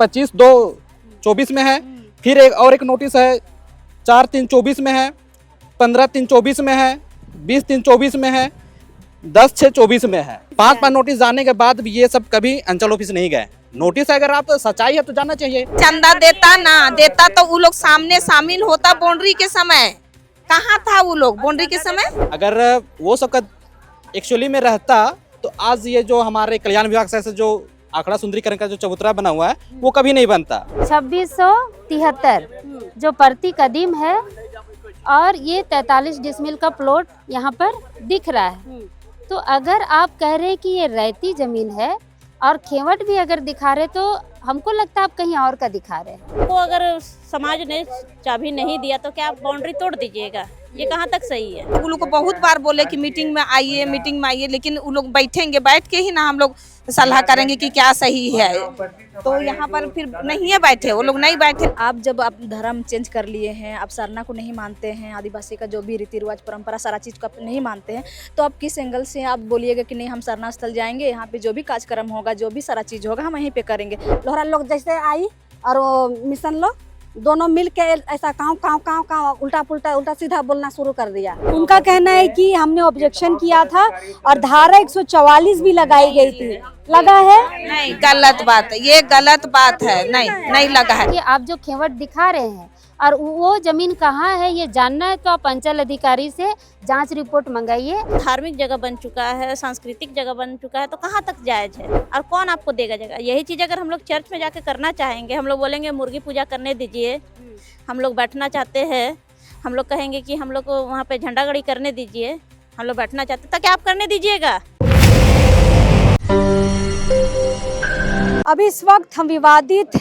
25/2/24 में है। फिर एक नोटिस है 4/3/24 में है, 15/3/24 में है, 20/3/24 में है, 10/6/24 में है। 5 नोटिस जाने के बाद भी ये सब कभी अंचल ऑफिस नहीं गए। नोटिस अगर आप सच्चाई है तो जाना चाहिए। चंदा देता ना देता तो वो लोग सामने शामिल होता बाउंड्री के समय। कहाँ था वो लोग बाउंड्री के समय? अगर वो सब का एक्चुअली में रहता तो आज ये जो हमारे कल्याण विभाग से जो आंकड़ा सुंदरीकरण का जो चबूतरा बना हुआ है वो कभी नहीं बनता। 2673 जो प्रति कदीम है और ये 43 डिसमिल का प्लॉट यहाँ पर दिख रहा है। तो अगर आप कह रहे हैं कि ये रैती जमीन है और खेवट भी अगर दिखा रहे तो हमको लगता है आप कहीं और का दिखा रहे हैं। को अगर समाज ने चाबी नहीं दिया तो क्या आप बाउंड्री तोड़ दीजिएगा? ये कहाँ तक सही है? वो लोग को बहुत बार बोले कि मीटिंग में आइए, लेकिन वो लोग बैठेंगे, बैठ के ही ना हम लोग सलाह करेंगे कि क्या सही है। तो यहाँ पर फिर नहीं है बैठे, वो लोग नहीं बैठे। आप जब आप धर्म चेंज कर लिए हैं, आप सरना को नहीं मानते हैं, आदिवासी का जो भी रीति रिवाज परंपरा सारा चीज़ को आप नहीं मानते हैं, तो आप किस एंगल से आप बोलिएगा कि नहीं हम सरना स्थल जाएंगे, यहाँ पे जो भी कार्यक्रम होगा, जो भी सारा चीज़ होगा हम वहीं पे करेंगे। लोहरा लोग जैसे आई और वो मिशन लोग दोनों मिल के ऐसा काँव उल्टा सीधा बोलना शुरू कर दिया। उनका कहना है कि हमने ऑब्जेक्शन किया था और धारा 144 भी लगाई गई थी। लगा है? नहीं, गलत बात है, ये गलत बात है। नहीं लगा है। कि आप जो खेवट दिखा रहे हैं और वो जमीन कहाँ है ये जानना है तो आप अंचल अधिकारी से जांच रिपोर्ट मंगाइए। धार्मिक जगह बन चुका है, सांस्कृतिक जगह बन चुका है, तो कहाँ तक जायज है और कौन आपको देगा जगह? यही चीज़ अगर हम लोग चर्च में जाके करना चाहेंगे, हम लोग बोलेंगे मुर्गी पूजा करने दीजिए, हम लोग बैठना चाहते हैं, हम लोग कहेंगे कि हम लोग को वहाँ पे झंडा गाड़ी करने दीजिए, हम लोग बैठना चाहते, तो क्या आप करने दीजिएगा? अभी इस वक्त हम विवादित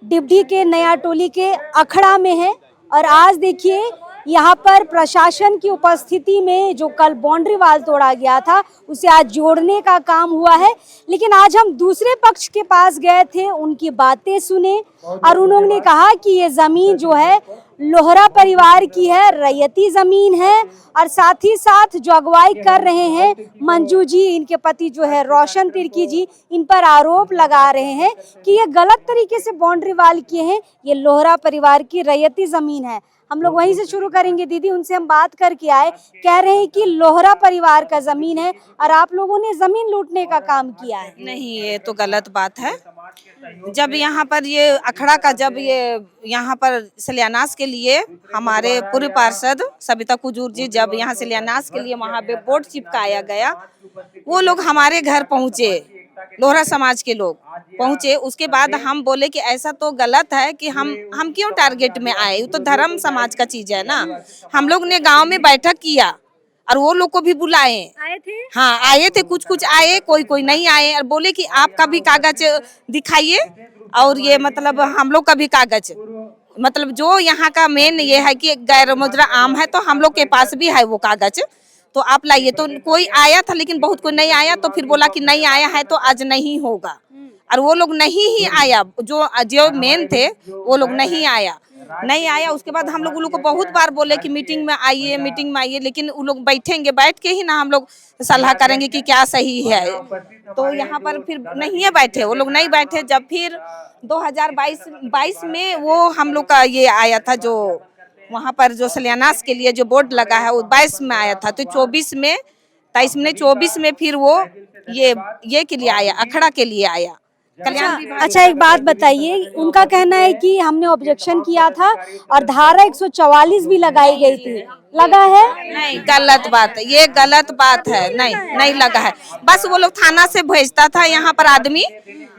डिबडी के नया टोली के अखड़ा में हैं और आज देखिए यहाँ पर प्रशासन की उपस्थिति में जो कल बाउंड्री वाल तोड़ा गया था उसे आज जोड़ने का काम हुआ है। लेकिन आज हम दूसरे पक्ष के पास गए थे, उनकी बातें सुने और उन्होंने कहा कि ये जमीन जो है लोहरा परिवार की है, रैयती जमीन है और साथ ही साथ जो अगुवाई कर रहे हैं मंजू जी, इनके पति जो है रोशन तिर्की जी, इन पर आरोप लगा रहे हैं कि ये गलत तरीके से बाउंड्री वाल किए हैं, ये लोहरा परिवार की रैयती जमीन है। हम लोग वहीं से शुरू करेंगे। दीदी, उनसे हम बात करके आए, कह रहे हैं कि लोहरा परिवार का जमीन है और आप लोगों ने जमीन लूटने का काम किया है। नहीं, ये तो गलत बात है। जब यहाँ पर ये अखड़ा का जब ये यहाँ पर शिलान्यास के लिए हमारे पूर्व पार्षद सविता कुजूर जी जब यहाँ शिलान्यास के लिए वहाँ पे बोर्ड चिपकाया गया, वो लोग हमारे घर पहुँचे, लोहरा समाज के लोग पहुँचे। उसके बाद हम बोले कि ऐसा तो गलत है कि हम क्यों टारगेट में आए, वो तो धर्म समाज का चीज है ना। हम लोग ने गांव में बैठक किया और वो लोग को भी बुलाए। आए थे? हाँ, आए थे, कुछ आए, कोई नहीं आए और बोले कि आपका भी कागज दिखाइए और ये मतलब हम लोग का भी कागज, मतलब जो यहाँ का मेन ये है कि गैर मुद्रा आम है तो हम लोग के पास भी है वो कागज, तो आप लाइए। तो कोई आया था लेकिन बहुत कोई नहीं आया, तो फिर बोला कि नहीं आया है तो आज नहीं होगा और वो लोग नहीं ही आया, जो मेन थे वो लोग नहीं आया। उसके बाद हम लोग को बहुत बार बोले कि मीटिंग में आइए, लेकिन वो लोग बैठेंगे, बैठ के ही ना हम लोग सलाह करेंगे कि क्या सही है। तो यहाँ पर फिर नहीं है बैठे, वो लोग नहीं बैठे। जब फिर 2022 में वो हम लोग का ये आया था, जो वहाँ पर जो शिलान्यास के लिए जो बोर्ड लगा है वो 22 में आया था, तो 24 में 23 में 24 में फिर वो ये के लिए आया, अखड़ा के लिए आया। अच्छा, एक बात बताइए, उनका कहना है कि हमने ऑब्जेक्शन किया था और धारा 144 भी लगाई गई थी। लगा है? नहीं, गलत बात है, ये गलत बात है। नहीं लगा है। बस वो लोग थाना से भेजता था यहाँ पर आदमी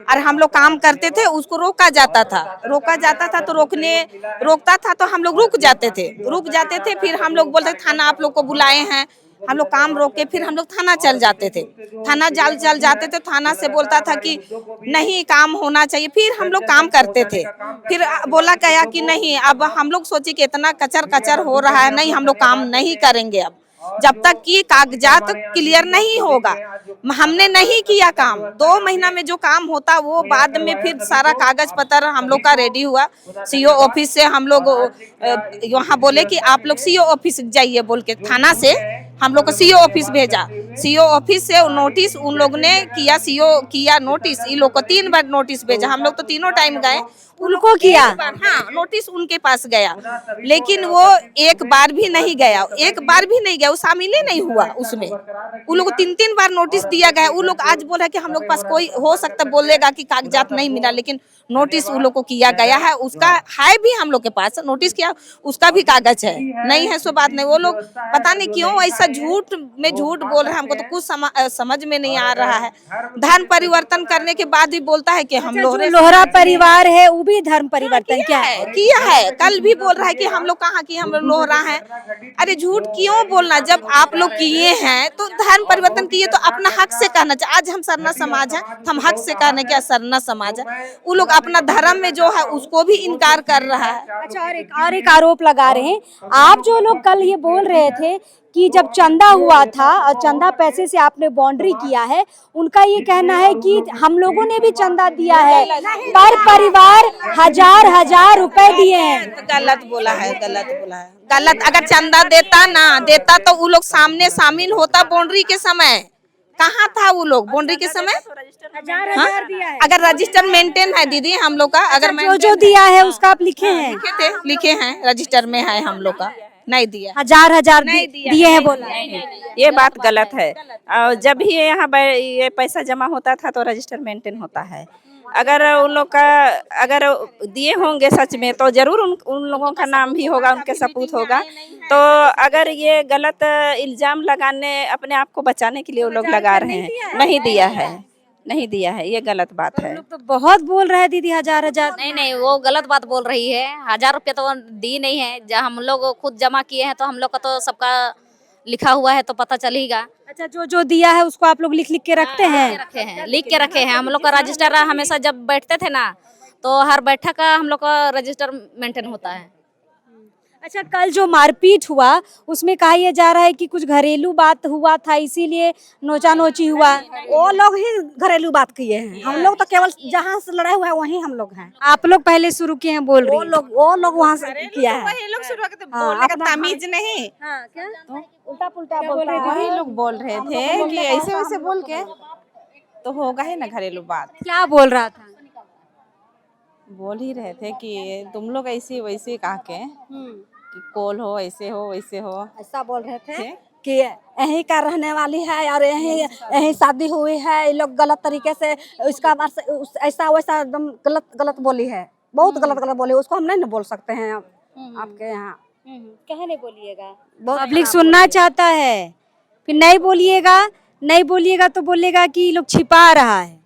और हम लोग काम करते थे, उसको रोका जाता था तो रोकता था तो हम लोग रुक जाते थे। फिर हम लोग बोलते थाना आप लोग को बुलाए हैं, हम लोग काम रोक के फिर हम लोग थाना चल जाते थे। थाना से बोलता था कि नहीं काम होना चाहिए, फिर हम लोग काम करते थे। फिर बोला गया कि नहीं, अब हम लोग सोचे कि इतना कचर हो रहा है, नहीं हम लोग काम नहीं करेंगे अब जब तक कि कागजात क्लियर नहीं होगा। हमने नहीं किया काम, 2 महीना में जो काम होता वो बाद में फिर सारा कागज पत्र हम लोग का रेडी हुआ। सीओ ऑफिस से हम लोग यहाँ बोले कि आप लोग सीओ ऑफिस जाइए बोल के, थाना से हम लोग को सीओ ऑफिस भेजा, सीओ ऑफिस से नोटिस उन लोग ने किया, सीओ किया नोटिस, इन लोग को 3 बार नोटिस भेजा, हम लोग तो तीनों टाइम गए, उनको किया, हाँ नोटिस उनके पास गया, लेकिन वो एक बार भी नहीं गया, एक बार भी नहीं गया, वो शामिल ही नहीं हुआ उसमें। उन लोग को 3 बार नोटिस दिया गया, वो लोग आज बोल रहे कि हम लोग पास कोई हो सकता बोलेगा कि कागजात नहीं मिला, लेकिन नोटिस उन लोग को किया गया है, उसका है भी हम लोग के पास, नोटिस किया उसका भी कागज है, नहीं है सो बात नहीं। वो लोग पता नहीं क्यों ऐसा झूठ में झूठ बोल रहे हैं, हमको तो कुछ समझ में नहीं आ रहा है। धर्म परिवर्तन करने के बाद ही बोलता है कि हम जो लोग लोहरा परिवार है वो भी धर्म परिवर्तन क्या है? किया है, कल भी बोल रहा है कि हम लोग कहाँ किए, हम लोग लोहरा हैं। अरे झूठ क्यों बोलना, जब आप लोग किए हैं तो धर्म परिवर्तन किए तो अपना हक से कहना चाहिए। आज हम सरना समाज है, हम हक से कहने क्या सरना समाज है, वो लोग अपना धर्म में जो है उसको भी इनकार कर रहा है। अच्छा, और एक आरोप लगा रहे हैं आप, जो लोग कल ये बोल रहे थे कि जब चंदा हुआ था और चंदा पैसे से आपने बाउंड्री किया है, उनका ये कहना है कि हम लोगों ने भी चंदा दिया है, पर परिवार हजार रुपए दिए हैं। गलत बोला है, गलत बोला है, गलत। अगर चंदा देता तो वो लोग सामने शामिल होता बाउंड्री के समय। कहाँ था वो लोग बाउंड्री के समय? हजार दिया है। अगर रजिस्टर मेंटेन है दीदी हम लोग का, अगर जो दिया है उसका आप लिखे हैं? लिखे हैं, रजिस्टर में है हम लोग का, नहीं दिया, हजार दिए हैं बोला। ये बात गलत है। और जब भी यहाँ ये पैसा जमा होता था तो रजिस्टर मेंटेन होता है। अगर उन लोग का अगर दिए होंगे सच में तो जरूर उन लोगों का नाम भी होगा, उनके सपूत होगा। तो अगर ये गलत इल्जाम लगाने, अपने आप को बचाने के लिए वो लोग लगा रहे हैं, नहीं दिया है, नहीं दिया है, ये गलत बात है। तो बहुत बोल रहे हैं दीदी, हजार। नहीं, वो गलत बात बोल रही है। 1000 रुपया तो दी नहीं है, जब हम लोग खुद जमा किए हैं तो हम लोग का तो सबका लिखा हुआ है तो पता चलेगा। अच्छा, जो दिया है उसको आप लोग लिख के रखते हैं? लिख के रखे हैं। हम लोग का रजिस्टर हमेशा जब बैठते थे ना तो हर बैठक का हम लोग का रजिस्टर मेंटेन होता है। अच्छा, कल जो मारपीट हुआ उसमें कहा यह जा रहा है कि कुछ घरेलू बात हुआ था, इसीलिए नोचा नोची हुआ। वो लोग ही घरेलू बात किए हैं, हम लोग तो केवल जहाँ से लड़ाई हुआ है वहीं हम लोग हैं। आप लोग पहले शुरू किए हैं बोल रही हैं। वो लोग वहाँ से किया है। वही लोग शुरू करते, बोलने का तमीज नहीं, उल्टा पुल्टा बोल रहे थे। वही लोग बोल रहे थे कि ऐसे वैसे बोल के तो होगा ही ना घरेलू बात। क्या बोल रहा था? बोल ही रहे थे कि तुम लोग ऐसे वैसे कहा के कि कॉल हो, ऐसे हो वैसे हो, ऐसा बोल रहे थे कि यहीं का रहने वाली है और यहीं शादी हुई है। ये लोग गलत तरीके से इसका ऐसा वैसा एकदम गलत बोली है, बहुत गलत बोली। उसको हम नहीं ना बोल सकते हैं आपके यहाँ। कहे नहीं बोलिएगा, पब्लिक सुनना चाहता है, फिर नहीं बोलिएगा तो बोलेगा कि ये लोग छिपा रहा है।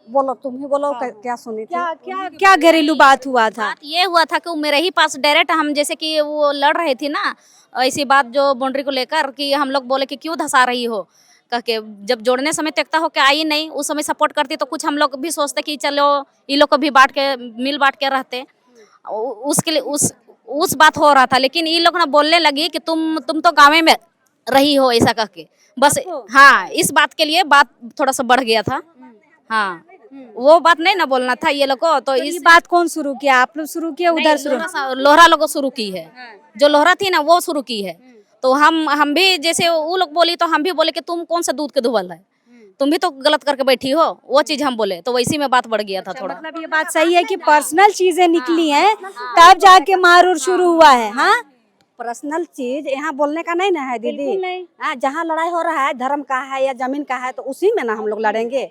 बोलो, तुम ही बोलो, क्या सुनी थी? क्या घरेलू बात हुआ था? बात ये हुआ था कि वो मेरे ही पास डायरेक्ट, हम जैसे कि वो लड़ रही थी ना ऐसी बात जो बाउंड्री को लेकर, कि हम लोग बोले कि क्यों धंसा रही हो कह के। जब जोड़ने समय तकता हो कि आई नहीं, उस समय सपोर्ट करती तो कुछ हम लोग भी सोचते कि चलो ये लोग को भी मिल बांट के रहते। उसके लिए उस बात हो रहा था, लेकिन ये लोग ना बोलने लगी कि तुम तो गाँव में रही हो ऐसा कह के। बस हाँ, इस बात के लिए बात थोड़ा सा बढ़ गया था। हाँ, वो बात नहीं ना बोलना था ये लोग को। तो इस बात कौन शुरू किया? आप लोग शुरू किया? उधर शुरू? लोहरा लोगों शुरू की है, जो लोहरा थी ना वो शुरू की है। तो हम भी जैसे वो लोग बोली तो हम भी बोले कि तुम कौन सा दूध के धुबल है, तुम भी तो गलत करके बैठी हो, वो चीज हम बोले। तो वैसी में बात बढ़ गया था थोड़ा। मतलब ये बात सही है कि पर्सनल चीजें निकली हैं तब जाके मारूर शुरू हुआ है। हाँ, पर्सनल चीज यहाँ बोलने का नहीं ना है दीदी। जहाँ लड़ाई हो रहा है धर्म का है या जमीन का है तो उसी में ना हम लोग लड़ेंगे।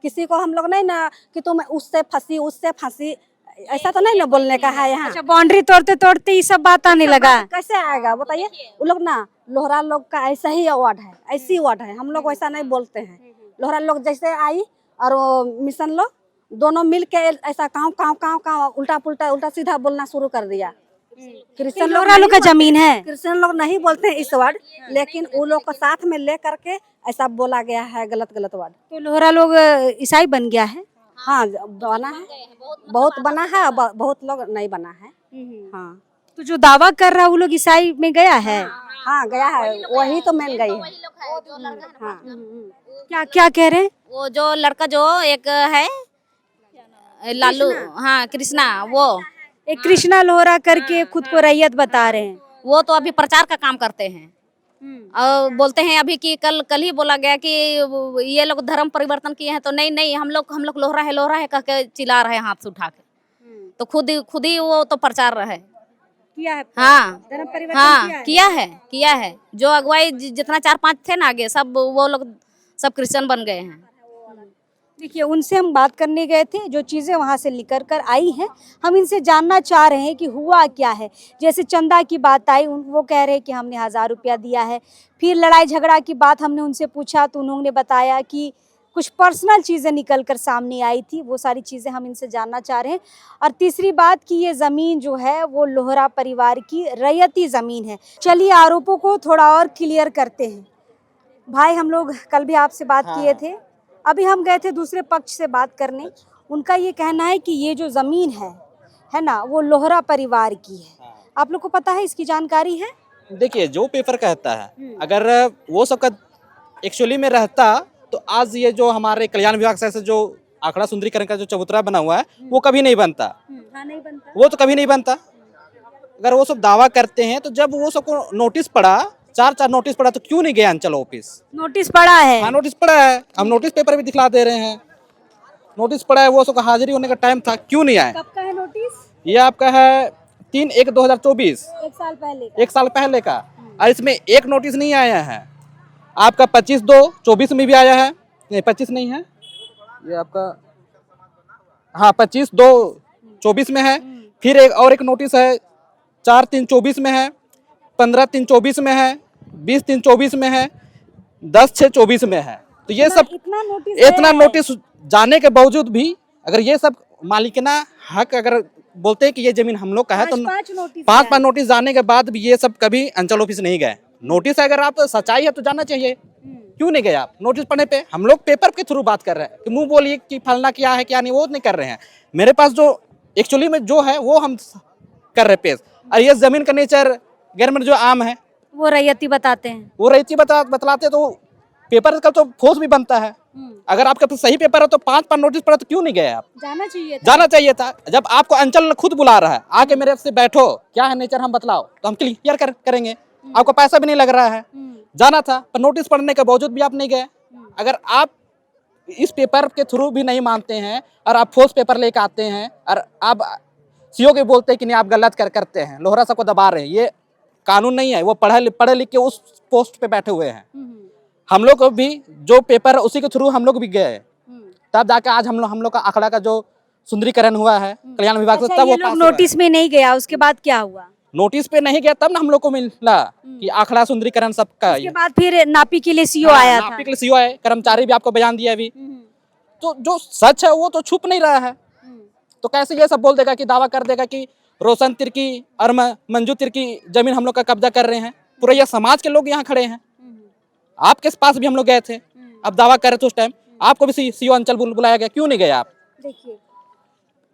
किसी को हम लोग नहीं ना कि तुम उससे फंसी, ऐसा तो नहीं ना बोलने का है यहाँ। अच्छा, बाउंड्री तोड़ते ये सब बात आने लगा। कैसे आएगा बताइए? वो लोग ना लोहरा लोग का ऐसा ही वार्ड है, ऐसी वार्ड है, हम लोग वैसा नहीं बोलते हैं। लोहरा लोग जैसे आई और वो मिशन लोग दोनों मिल के ऐसा काव उल्टा सीधा बोलना शुरू कर दिया। क्रिश्चियन लोग का जमीन है, क्रिश्चियन लोग नहीं बोलते हैं इस वर्ड, लेकिन वो लोग को साथ में ले करके ऐसा बोला गया है गलत वर्ड। तो लोहरा लोग ईसाई बन गया है? हाँ, बना है, बहुत बना है, बहुत लोग नहीं बना है। हाँ, तो जो दावा कर रहा है वो लोग ईसाई में गया है? हाँ गया है, वही तो मैन गई है। हाँ, क्या कह रहे हैं? वो जो लड़का जो एक है लालू, हाँ कृष्णा, वो एक कृष्णा लोहरा करके खुद को रैयत बता रहे हैं, वो तो अभी प्रचार का काम करते हैं और बोलते हैं अभी कि कल ही बोला गया कि ये लोग धर्म परिवर्तन किए हैं, तो नहीं हम लोग लोहरा है कह के चिल्ला रहे हैं हाथ से उठा के। तो खुद ही वो तो प्रचार है किया है। हाँ धर्म परिवर्तन हाँ किया है। जो अगुवाई जितना 4-5 थे ना आगे, सब वो लोग सब क्रिश्चियन बन गए हैं। देखिए, उनसे हम बात करने गए थे, जो चीज़ें वहाँ से निकल कर आई हैं हम इनसे जानना चाह रहे हैं कि हुआ क्या है। जैसे चंदा की बात आई, वो कह रहे हैं कि हमने 1000 रुपया दिया है। फिर लड़ाई झगड़ा की बात हमने उनसे पूछा तो उन्होंने बताया कि कुछ पर्सनल चीज़ें निकल कर सामने आई थी, वो सारी चीज़ें हम इनसे जानना चाह रहे हैं। और तीसरी बात कि ये ज़मीन जो है वो लोहरा परिवार की रैयती ज़मीन है। चलिए आरोपों को थोड़ा और क्लियर करते हैं। भाई, हम लोग कल भी आपसे बात किए थे, अभी हम गए थे दूसरे पक्ष से बात करने। उनका ये कहना है कि ये जो ज़मीन है ना, वो लोहरा परिवार की है। आप लोग को पता है, इसकी जानकारी है? देखिए, जो पेपर कहता है, अगर वो सब का एक्चुअली में रहता तो आज ये जो हमारे कल्याण विभाग से जो आंकड़ा सुंदरीकरण का जो चबूतरा बना हुआ है वो कभी नहीं बनता। नहीं बनता, वो तो कभी नहीं बनता। अगर वो सब दावा करते हैं तो जब वो सबको नोटिस पड़ा, 4 नोटिस पड़ा, तो क्यों नहीं गया अंचल ऑफिस? नोटिस पड़ा है। हाँ, नोटिस पड़ा है। हम नोटिस पेपर भी दिखला दे रहे हैं। नोटिस पड़ा है, वो सबका हाजिरी होने का टाइम था, क्यों नहीं आए? कब का है नोटिस? ये आपका है 3/1/2024, 1 साल पहले का। और इसमें एक नोटिस नहीं आया है। आपका 25/2/24 में भी आया है, नहीं 25 नहीं है, ये आपका हाँ 25/2/24 में है। फिर एक नोटिस है 4/3/24 में है, 15/3/24 में है, 20/3/24 में है, 10/6/24 में है। तो ये सब इतना नोटिस जाने के बावजूद भी अगर ये सब मालिकाना हक अगर बोलते हैं कि ये जमीन हम लोग का है, तो 5 नोटिस जाने के बाद भी ये सब कभी अंचल ऑफिस नहीं गए। नोटिस अगर आप सच्चाई है तो जाना चाहिए, क्यों नहीं गए आप? नोटिस पढ़ने पे हम लोग पेपर के थ्रू बात कर रहे हैं कि मुंह बोलिए कि फलना क्या है क्या नहीं, वो नहीं कर रहे हैं। मेरे पास जो एक्चुअली में जो है वो हम कर रहे पेश। और ये जमीन का नेचर गवर्नमेंट जो आम है वो रैयती बताते हैं, वो रैयती बतलाते, तो पेपर का तो फोर्स भी बनता है। अगर आपके पास सही पेपर है तो 5 नोटिस पड़ा तो क्यों नहीं गए आप? जाना चाहिए था। जब आपको अंचल खुद बुला रहा है, आके मेरे से बैठो, क्या है नेचर हम बतलाओ, तो हम क्लियर करेंगे। आपको पैसा भी नहीं लग रहा है, जाना था। पर नोटिस पढ़ने के बावजूद भी आप नहीं गए। अगर आप इस पेपर के थ्रू भी नहीं मानते हैं और आप फोर्स पेपर लेके आते हैं और आप सीओ के बोलते हैं कि नहीं आप गलत करते हैं, लोहरा सबको दबा रहे हैं, ये कानून नहीं है। वो पढ़े लिख के उस पोस्ट पे बैठे हुए हैं। हम लोग भी जो पेपर उसी के थ्रू हम लोग भी गए, तब जाके आज हम लोग का आंकड़ा का जो सुंदरीकरण हुआ है कल्याण विभाग से, तब वो नोटिस में नहीं गया। उसके बाद क्या हुआ? नोटिस पे नहीं गया तब ना हम लोग को मिला कि आंकड़ा सुंदरीकरण सबका। उसके बाद फिर नापी के लिए सीओ आया था। नापी के लिए सीओ आए, कर्मचारी भी आपको बयान दिया अभी। तो जो सच है वो तो छुप नहीं रहा है। तो कैसे ये सब बोल देगा कि दावा कर देगा कि रोशन तिर्की और मंजू तिर्की जमीन हम लोग का कब्जा कर रहे हैं? पूरा ये समाज के लोग यहाँ खड़े हैं। आपके पास भी हम लोग गए थे, अब दावा कर रहे थे उस टाइम। आपको भी सीओ अंचल बुलाया गया, क्यों नहीं गए आप? देखिए,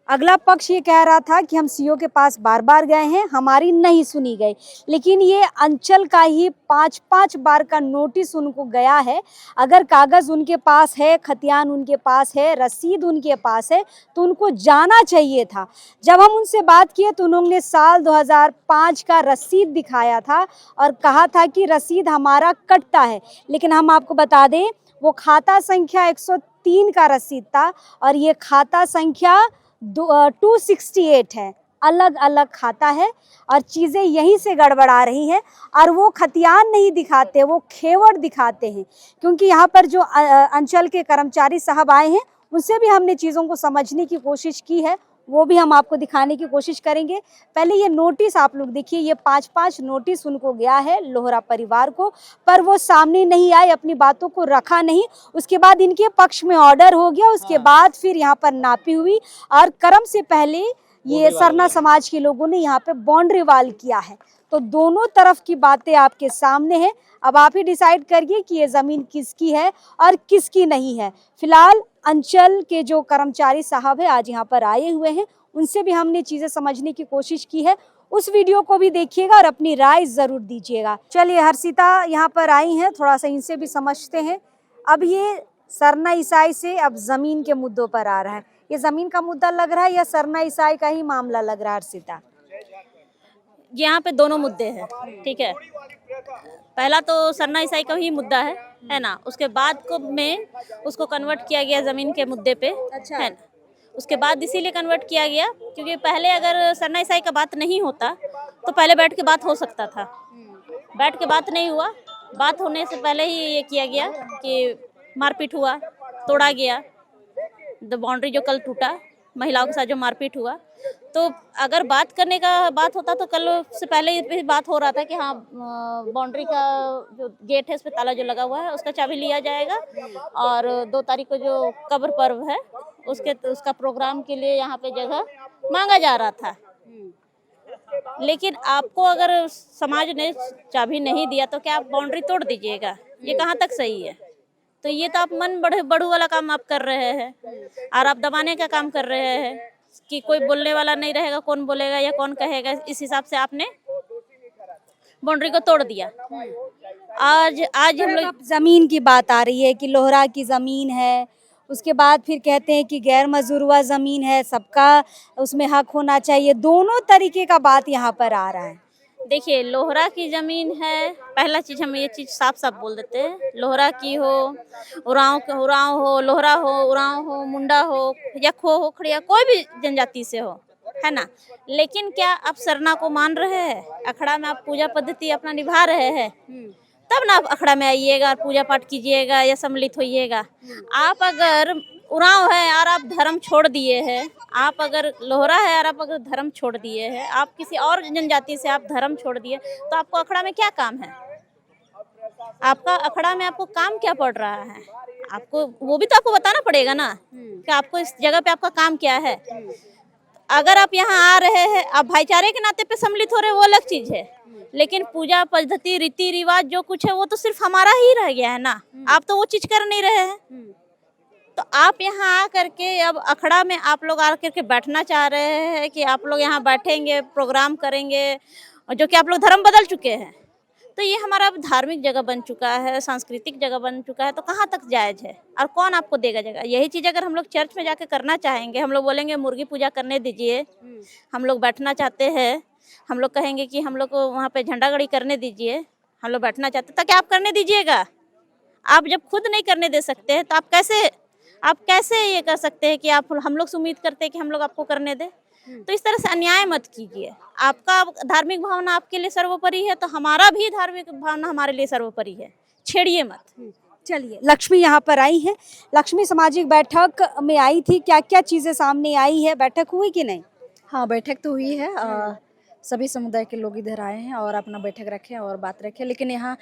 अगला पक्ष ये कह रहा था कि हम सीओ के पास बार बार गए हैं, हमारी नहीं सुनी गई। लेकिन ये अंचल का ही 5 बार का नोटिस उनको गया है। अगर कागज उनके पास है, खतियान उनके पास है, रसीद उनके पास है, तो उनको जाना चाहिए था। जब हम उनसे बात किए तो उन्होंने साल 2005 का रसीद दिखाया था और कहा था कि रसीद हमारा कटता है। लेकिन हम आपको बता दें, वो खाता संख्या 103 का रसीद था और ये खाता संख्या 268 है। अलग अलग खाता है और चीज़ें यहीं से गड़बड़ा रही हैं। और वो खतियान नहीं दिखाते, वो खेवड़ दिखाते हैं। क्योंकि यहाँ पर जो अंचल के कर्मचारी साहब आए हैं, उनसे भी हमने चीज़ों को समझने की कोशिश की है, वो भी हम आपको दिखाने की कोशिश करेंगे। पहले ये नोटिस आप लोग देखिए, ये 5 नोटिस उनको गया है लोहरा परिवार को, पर वो सामने नहीं आए, अपनी बातों को रखा नहीं। उसके बाद इनके पक्ष में ऑर्डर हो गया, उसके बाद फिर यहाँ पर नापी हुई और कर्म से पहले ये सरना समाज के लोगों ने यहाँ पे बाउंड्री वाल किया है। तो दोनों तरफ की बातें आपके सामने हैं। अब आप ही डिसाइड करिए कि ये ज़मीन किसकी है और किसकी नहीं है। फिलहाल अंचल के जो कर्मचारी साहब है आज यहाँ पर आए हुए हैं, उनसे भी हमने चीज़ें समझने की कोशिश की है। उस वीडियो को भी देखिएगा और अपनी राय ज़रूर दीजिएगा। चलिए, हर्षिता यहाँ पर आई हैं, थोड़ा सा इनसे भी समझते हैं। अब ये सरना ईसाई से अब ज़मीन के मुद्दों पर आ रहा है। ये ज़मीन का मुद्दा लग रहा है या सरना ईसाई का ही मामला लग रहा है हर्षिता? यहाँ पे दोनों मुद्दे हैं, ठीक है। पहला तो सरना ईसाई का ही मुद्दा है ना। उसके बाद को में उसको कन्वर्ट किया गया ज़मीन के मुद्दे पे, है ना। उसके बाद इसीलिए कन्वर्ट किया गया क्योंकि पहले अगर सरना ईसाई का बात नहीं होता तो पहले बैठ के बात हो सकता था। बैठ के बात नहीं हुआ, बात होने से पहले ही ये किया गया कि मारपीट हुआ, तोड़ा गया, द बाउंड्री जो कल टूटा, महिलाओं के साथ जो मारपीट हुआ। तो अगर बात करने का बात होता तो कल से पहले ही बात हो रहा था कि हाँ बाउंड्री का जो गेट है, इस पे ताला जो लगा हुआ है उसका चाबी लिया जाएगा और 2 तारीख को जो कब्र पर्व है उसका प्रोग्राम के लिए यहाँ पे जगह मांगा जा रहा था। लेकिन आपको अगर समाज ने चाबी नहीं दिया तो क्या आप बाउंड्री तोड़ दीजिएगा? ये कहाँ तक सही है? तो ये तो आप मन बढ़ू वाला काम आप कर रहे हैं और आप दबाने का काम कर रहे हैं कि कोई बोलने वाला नहीं रहेगा, कौन बोलेगा या कौन कहेगा, इस हिसाब से आपने बाउंड्री को तोड़ दिया। आज हम लोग जमीन की बात आ रही है कि लोहरा की जमीन है, उसके बाद फिर कहते हैं कि गैर मजरूआ जमीन है, सबका उसमें हक होना चाहिए। दोनों तरीके का बात यहाँ पर आ रहा है। देखिए, लोहरा की ज़मीन है, पहला चीज़ हम ये चीज़ साफ साफ बोल देते हैं, लोहरा की हो, उरांव हो, लोहरा हो, उरांव हो, मुंडा हो, यख हो, खड़िया, कोई भी जनजाति से हो, है ना। लेकिन क्या आप सरना को मान रहे हैं? अखड़ा में आप पूजा पद्धति अपना निभा रहे हैं, तब ना आप अखड़ा में आइएगा और पूजा पाठ कीजिएगा या सम्मिलित होइएगा। आप अगर उरांव है और आप धर्म छोड़ दिए हैं, आप अगर लोहरा है और आप अगर धर्म छोड़ दिए हैं, आप किसी और जनजाति से आप धर्म छोड़ दिए, तो आपको अखड़ा में क्या काम है? आपका अखड़ा में आपको काम क्या पड़ रहा है? आपको वो भी तो आपको बताना पड़ेगा ना कि आपको इस जगह पे आपका काम क्या है। अगर आप यहाँ आ रहे हैं, आप भाईचारे के नाते पे सम्मिलित हो रहे हैं, वो अलग चीज है। लेकिन पूजा पद्धति, रीति रिवाज जो कुछ है वो तो सिर्फ हमारा ही रह गया है ना। आप तो वो चीज कर नहीं रहे हैं। तो आप यहाँ आ करके अब अखड़ा में आप लोग आ करके बैठना चाह रहे हैं कि आप लोग यहाँ बैठेंगे, प्रोग्राम करेंगे, और जो कि आप लोग धर्म बदल चुके हैं। तो ये हमारा अब धार्मिक जगह बन चुका है, सांस्कृतिक जगह बन चुका है, तो कहाँ तक जायज़ है और कौन आपको देगा जगह? यही चीज़ अगर हम लोग चर्च में जाके करना चाहेंगे, हम लोग बोलेंगे मुर्गी पूजा करने दीजिए, हम लोग बैठना चाहते हैं, हम लोग कहेंगे कि हम लोग को वहाँ पे झंडा गाड़ी करने दीजिए, हम लोग बैठना चाहते हैं, तो क्या आप करने दीजिएगा? आप जब खुद नहीं करने दे सकते हैं तो आप कैसे ये कर सकते हैं कि आप हम लोग से उम्मीद करते हैं कि हम लोग आपको करने दें? तो इस तरह से अन्याय मत कीजिए। आपका धार्मिक भावना आपके लिए सर्वोपरि है, तो हमारा भी धार्मिक भावना हमारे लिए सर्वोपरि है, छेड़िए मत। चलिए, लक्ष्मी यहाँ पर आई है, लक्ष्मी सामाजिक बैठक में आई थी, क्या क्या चीज़ें सामने आई है? बैठक हुई कि नहीं? हाँ, बैठक तो हुई है। सभी समुदाय के लोग इधर आए हैं और अपना बैठक रखे और बात रखे। लेकिन यहाँ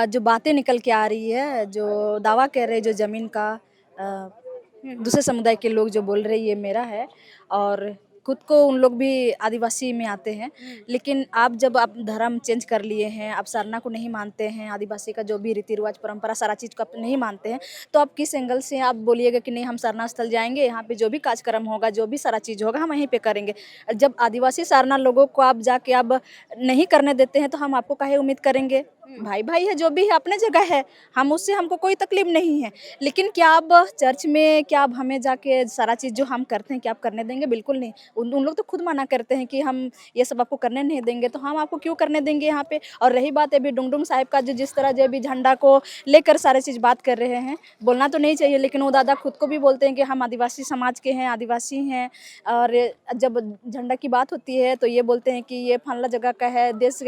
जो बातें निकल के आ रही है, जो दावा कर रहे हैं, जो ज़मीन का दूसरे समुदाय के लोग जो बोल रहे हैं ये मेरा है, और खुद को उन लोग भी आदिवासी में आते हैं। लेकिन आप जब आप धर्म चेंज कर लिए हैं, आप सरना को नहीं मानते हैं, आदिवासी का जो भी रीति रिवाज परंपरा सारा चीज़ को आप नहीं मानते हैं, तो आप किस एंगल से आप बोलिएगा कि नहीं हम सरना स्थल जाएंगे, यहाँ पे जो भी कार्यक्रम होगा, जो भी सारा चीज़ होगा हम वहीं पे करेंगे। जब आदिवासी सरना लोगों को आप जाके अब नहीं करने देते हैं तो हम आपको काहे उम्मीद करेंगे? भाई भाई है, जो भी है अपने जगह है, हम उससे हमको कोई तकलीफ नहीं है। लेकिन क्या आप चर्च में क्या आप हमें जाके सारा चीज़ जो हम करते हैं क्या आप करने देंगे? बिल्कुल नहीं। उन लोग तो खुद मना करते हैं कि हम ये सब आपको करने नहीं देंगे, तो हम आपको क्यों करने देंगे यहाँ पे? और रही बात अभी डुंगडुंग साहिब का, जो जिस तरह जो भी झंडा को लेकर सारे चीज़ बात कर रहे हैं, बोलना तो नहीं चाहिए, लेकिन वो दादा खुद को भी बोलते हैं कि हम आदिवासी समाज के हैं, आदिवासी हैं। और जब झंडा की बात होती है तो ये बोलते हैं कि ये फलना जगह का है, देश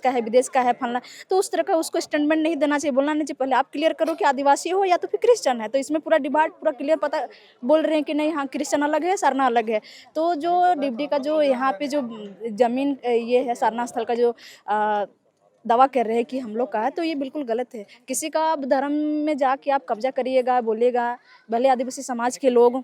का है, विदेश का है, फलना। तो उस तरह का उसको स्टेटमेंट नहीं देना चाहिए, बोलना नहीं चाहिए। पहले आप क्लियर करो कि आदिवासी हो या तो फिर क्रिश्चियन है। तो इसमें पूरा डिवाइड पूरा क्लियर पता बोल रहे हैं कि नहीं, हाँ क्रिश्चियन अलग है, सरना अलग है। तो जो डिप्टी का जो यहाँ पे जो जमीन ये है सरना स्थल का जो दावा कर रहे हैं कि हम लोग का है, तो ये बिल्कुल गलत है। किसी का आप धर्म में जाके आप कब्जा करिएगा, बोलिएगा, भले आदिवासी समाज के लोग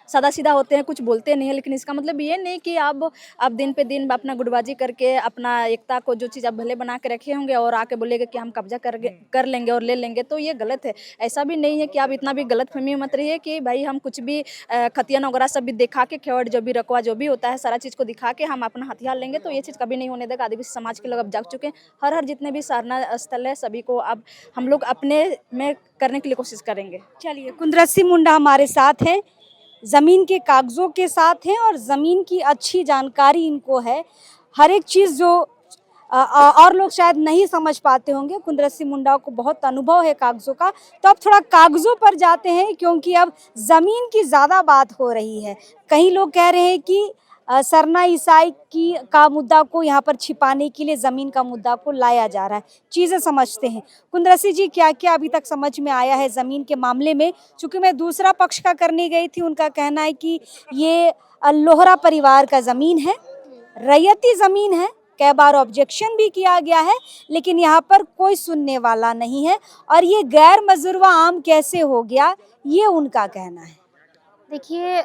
सादा सीधा होते हैं, कुछ बोलते नहीं है, लेकिन इसका मतलब ये नहीं कि आप दिन पे दिन अपना गुटबाजी करके अपना एकता को जो चीज़ आप भले बना के रखे होंगे और आके बोलेगा कि हम कब्जा कर लेंगे और ले लेंगे, तो ये गलत है। ऐसा भी नहीं है कि आप इतना भी गलत फहमी मत रहिए कि भाई हम कुछ भी खतियान वगैरह सब भी दिखा के, खेवड़ जो भी रकवा जो भी होता है सारा चीज़ को दिखा के हम अपना हथियार लेंगे, तो ये चीज़ कभी नहीं होने देगा। आदिवासी समाज के लोग अब जाग चुके हैं, हर जितने भी सरना स्थल है सभी को अब हम लोग अपने में करने के लिए कोशिश करेंगे। चलिए, कुंदरसी मुंडा हमारे साथ हैं, ज़मीन के कागज़ों के साथ हैं और ज़मीन की अच्छी जानकारी इनको है। हर एक चीज़ जो और लोग शायद नहीं समझ पाते होंगे। कुंदरत सिंह मुंडा को बहुत अनुभव है कागज़ों का। तो अब थोड़ा कागज़ों पर जाते हैं, क्योंकि अब ज़मीन की ज़्यादा बात हो रही है। कई लोग कह रहे हैं कि सरना ईसाई का मुद्दा को यहाँ पर छिपाने के लिए ज़मीन का मुद्दा को लाया जा रहा है। चीज़ें समझते हैं। कुंदरत सिंह जी, क्या क्या अभी तक समझ में आया है ज़मीन के मामले में? चूँकि मैं दूसरा पक्ष का करने गई थी, उनका कहना है कि ये लोहरा परिवार का ज़मीन है, रैयती ज़मीन है। कई बार ऑब्जेक्शन भी किया गया है, लेकिन यहाँ पर कोई सुनने वाला नहीं है। और ये गैर मजरूआ आम कैसे हो गया, ये उनका कहना है। देखिए,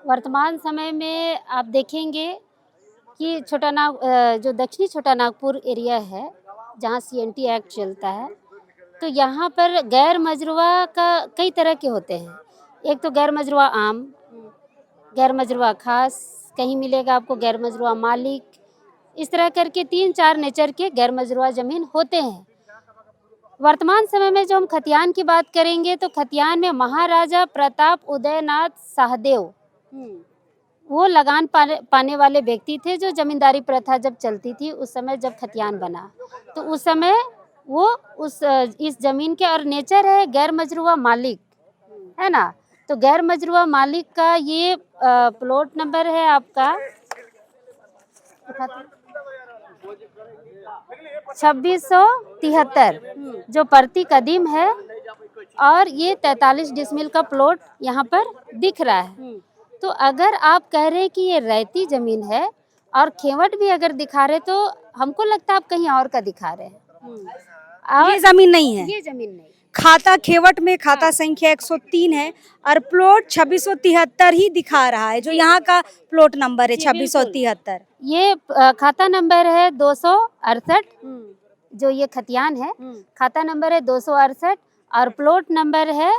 वर्तमान समय में आप देखेंगे कि जो दक्षिणी छोटा नागपुर एरिया है, जहाँ CNT एक्ट चलता है, तो यहाँ पर गैर मजरूआ का कई तरह के होते हैं। एक तो गैर मजरूआ आम, गैर मजरूआ खास, कहीं मिलेगा आपको गैर मजरूआ मालिक, इस तरह करके 3-4 नेचर के गैर मजरूआ ज़मीन होते हैं। वर्तमान समय में जो हम खतियान की बात करेंगे, तो खतियान में महाराजा प्रताप उदयनाथ सहदेव वो लगान पाने वाले व्यक्ति थे। जो जमींदारी प्रथा जब चलती थी, उस समय जब खतियान बना, तो उस समय वो इस ज़मीन के, और नेचर है गैर मजरूआ मालिक, है ना। तो गैर मजरूआ मालिक का ये प्लॉट नंबर है आपका 2673, जो प्रति कदीम है, और ये 43 डिसमिल का प्लॉट यहाँ पर दिख रहा है। तो अगर आप कह रहे हैं कि ये रैयती ज़मीन है और खेवट भी अगर दिखा रहे, तो हमको लगता है आप कहीं और का दिखा रहे हैं। ये ज़मीन नहीं है, ये ज़मीन नहीं। खाता खेवट में खाता संख्या 103 है और प्लॉट 2673 ही दिखा रहा है, जो यहाँ का प्लॉट नंबर है 2673। ये खाता नंबर है 268, जो ये खतियान है, खाता नंबर है 268 और प्लॉट नंबर है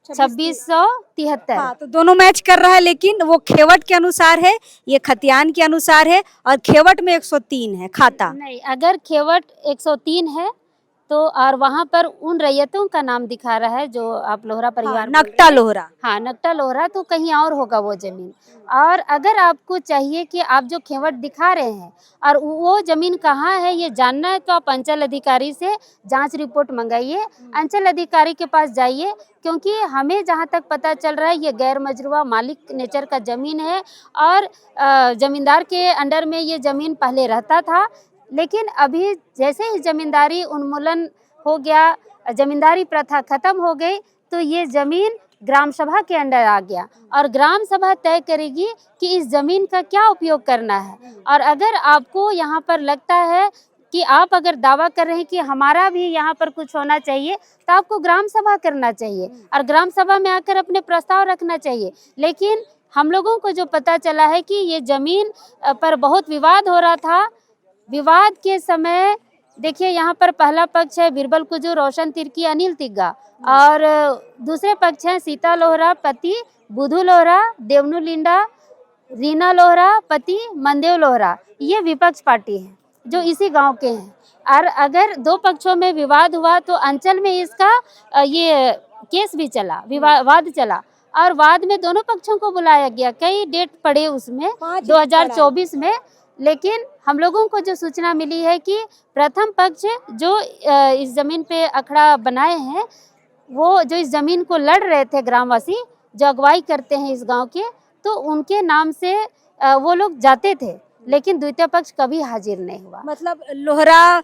2673। हाँ, तो दोनों मैच कर रहा है, लेकिन वो खेवट के अनुसार है, ये खतियान के अनुसार है, और खेवट में 103 है खाता। नहीं, अगर खेवट 103 है तो, और वहाँ पर उन रैयतों का नाम दिखा रहा है जो आप लोहरा परिवार, नकटा लोहरा, हाँ नकटा लोहरा, तो कहीं और होगा वो ज़मीन। और अगर आपको चाहिए कि आप जो खेवट दिखा रहे हैं और वो ज़मीन कहाँ है ये जानना है, तो आप अंचल अधिकारी से जांच रिपोर्ट मंगाइए, अंचल अधिकारी के पास जाइए, क्योंकि हमें जहाँ तक पता चल रहा है ये गैर मजरूआ मालिक नेचर का ज़मीन है, और ज़मींदार के अंडर में ये ज़मीन पहले रहता था। लेकिन अभी जैसे ही ज़मींदारी उन्मूलन हो गया, ज़मींदारी प्रथा खत्म हो गई, तो ये ज़मीन ग्राम सभा के अंडर आ गया, और ग्राम सभा तय करेगी कि इस ज़मीन का क्या उपयोग करना है। और अगर आपको यहाँ पर लगता है कि आप अगर दावा कर रहे हैं कि हमारा भी यहाँ पर कुछ होना चाहिए, तो आपको ग्राम सभा करना चाहिए और ग्राम सभा में आकर अपने प्रस्ताव रखना चाहिए। लेकिन हम लोगों को जो पता चला है कि ये ज़मीन पर बहुत विवाद हो रहा था। विवाद के समय देखिए, यहाँ पर पहला पक्ष है बीरबल कुजूर, रोशन तिर्की, अनिल तिग्गा, और दूसरे पक्ष हैं सीता लोहरा पति बुधू लोहरा, देवनू लिंडा, रीना लोहरा पति मनदेव लोहरा। ये विपक्ष पार्टी है जो इसी गांव के हैं। और अगर दो पक्षों में विवाद हुआ तो अंचल में इसका ये केस भी चला, वाद चला, और वाद में दोनों पक्षों को बुलाया गया। कई डेट पड़े उसमें 2024 में। लेकिन हम लोगों को जो सूचना मिली है कि प्रथम पक्ष जो इस ज़मीन पे अखड़ा बनाए हैं, वो जो इस ज़मीन को लड़ रहे थे ग्रामवासी, जो अगुवाई करते हैं इस गांव के, तो उनके नाम से वो लोग जाते थे, लेकिन द्वितीय पक्ष कभी हाजिर नहीं हुआ। मतलब लोहरा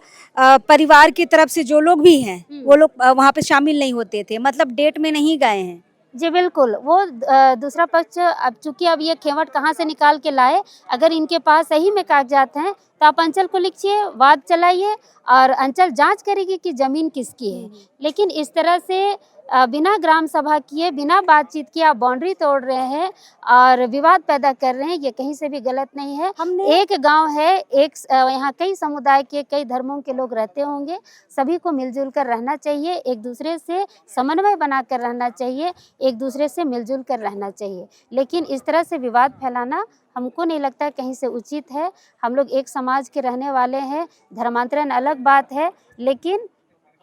परिवार की तरफ से जो लोग भी हैं, वो लोग वहाँ पे शामिल नहीं होते थे, मतलब डेट में नहीं गए हैं। जी बिल्कुल, वो दूसरा पक्ष, अब चूंकि अब ये खेवट कहाँ से निकाल के लाए, अगर इनके पास सही में कागजात हैं तो आप अंचल को लिखिए, वाद चलाइए, और अंचल जांच करेगी कि ज़मीन किसकी है। लेकिन इस तरह से बिना ग्राम सभा किए, बिना बातचीत किए आप बाउंड्री तोड़ रहे हैं और विवाद पैदा कर रहे हैं, ये कहीं से भी गलत नहीं है। एक गांव है, एक यहाँ कई समुदाय के, कई धर्मों के लोग रहते होंगे, सभी को मिलजुल कर रहना चाहिए, एक दूसरे से समन्वय बनाकर रहना चाहिए, एक दूसरे से मिलजुल कर रहना चाहिए। लेकिन इस तरह से विवाद फैलाना हमको नहीं लगता कहीं से उचित है। हम लोग एक समाज के रहने वाले हैं, धर्मांतरण अलग बात है, लेकिन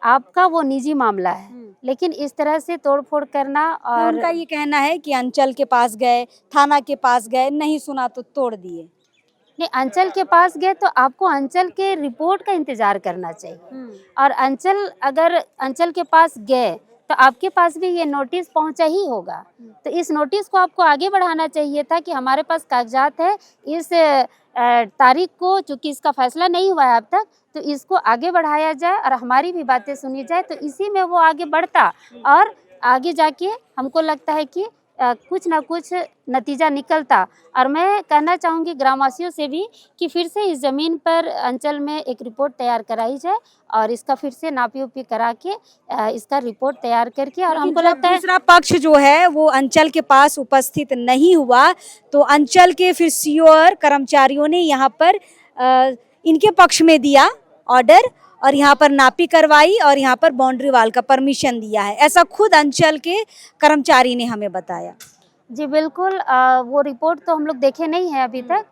आपका वो निजी मामला है। लेकिन इस तरह से तोड़फोड़ करना, और उनका ये कहना है कि अंचल के पास गए, थाना के पास गए, नहीं सुना तो तोड़ दिए। नहीं, अंचल के पास गए तो आपको अंचल के रिपोर्ट का इंतजार करना चाहिए। और अगर अंचल के पास गए तो आपके पास भी ये नोटिस पहुंचा ही होगा। तो इस नोटिस को आपको आगे बढ़ाना चाहिए था कि हमारे पास कागजात है, इस तारीख को, चूंकि इसका फैसला नहीं हुआ है अब तक, तो इसको आगे बढ़ाया जाए और हमारी भी बातें सुनी जाए। तो इसी में वो आगे बढ़ता और आगे जाके हमको लगता है कि कुछ ना कुछ नतीजा निकलता। और मैं कहना चाहूँगी ग्रामवासियों से भी कि फिर से इस ज़मीन पर अंचल में एक रिपोर्ट तैयार कराई जाए और इसका फिर से नापी उपी करा के इसका रिपोर्ट तैयार करके, और हमको लगता है दूसरा पक्ष जो है वो अंचल के पास उपस्थित नहीं हुआ, तो अंचल के फिर सीओ और कर्मचारियों ने यहाँ पर इनके पक्ष में दिया ऑर्डर और यहाँ पर नापी करवाई और यहाँ पर बाउंड्री वाल का परमिशन दिया है, ऐसा खुद अंचल के कर्मचारी ने हमें बताया। जी बिल्कुल, वो रिपोर्ट तो हम लोग देखे नहीं है अभी तक।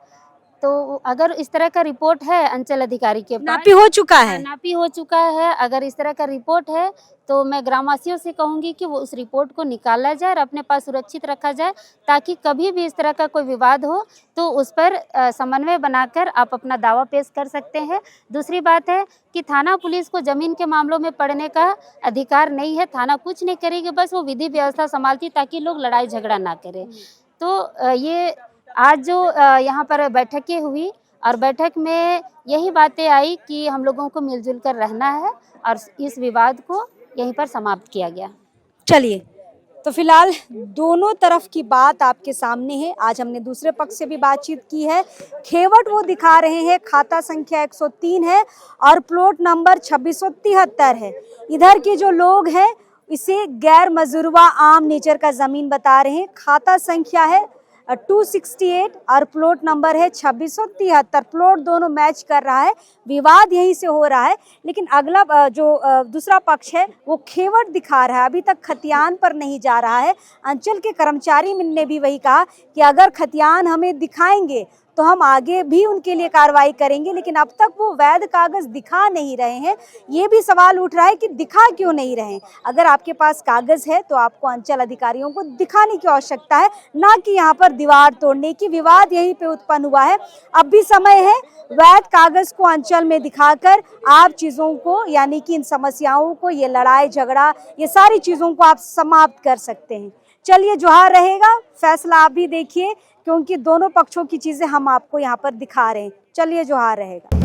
तो अगर इस तरह का रिपोर्ट है अंचल अधिकारी के पास, नापी हो चुका है, नापी हो चुका है, अगर इस तरह का रिपोर्ट है तो मैं ग्रामवासियों से कहूंगी कि वो उस रिपोर्ट को निकाला जाए और अपने पास सुरक्षित रखा जाए, ताकि कभी भी इस तरह का कोई विवाद हो तो उस पर समन्वय बनाकर आप अपना दावा पेश कर सकते हैं। दूसरी बात है कि थाना पुलिस को जमीन के मामलों में पड़ने का अधिकार नहीं है। थाना कुछ नहीं करेगी, बस वो विधि व्यवस्था संभालती ताकि लोग लड़ाई झगड़ा ना करें। तो ये आज जो यहाँ पर बैठकें हुई और बैठक में यही बातें आई कि हम लोगों को मिलजुल कर रहना है और इस विवाद को यहीं पर समाप्त किया गया। चलिए, तो फिलहाल दोनों तरफ की बात आपके सामने है। आज हमने दूसरे पक्ष से भी बातचीत की है। खेवट वो दिखा रहे हैं, खाता संख्या 103 है और प्लॉट नंबर 2673 है। इधर के जो लोग हैं इसे गैर मजरूवा आम नेचर का जमीन बता रहे हैं। खाता संख्या है 268 और प्लॉट नंबर है 2673। प्लॉट दोनों मैच कर रहा है, विवाद यहीं से हो रहा है। लेकिन अगला जो दूसरा पक्ष है वो खेवट दिखा रहा है, अभी तक खतियान पर नहीं जा रहा है। अंचल के कर्मचारी ने भी वही कहा कि अगर खतियान हमें दिखाएंगे तो हम आगे भी उनके लिए कार्रवाई करेंगे, लेकिन अब तक वो वैध कागज दिखा नहीं रहे हैं। ये भी सवाल उठ रहा है कि दिखा क्यों नहीं रहे हैं। अगर आपके पास कागज है तो आपको अंचल अधिकारियों को दिखाने की आवश्यकता है, ना कि यहाँ पर दीवार तोड़ने की। विवाद यहीं पे उत्पन्न हुआ है। अब भी समय है, वैध कागज को अंचल में दिखाकर आप चीज़ों को, यानी कि इन समस्याओं को, ये लड़ाई झगड़ा, ये सारी चीज़ों को आप समाप्त कर सकते हैं। चलिए, जोहार रहेगा, फैसला आप भी देखिए, क्योंकि दोनों पक्षों की चीज़ें हम आपको यहाँ पर दिखा रहे हैं। चलिए, जोहार रहेगा।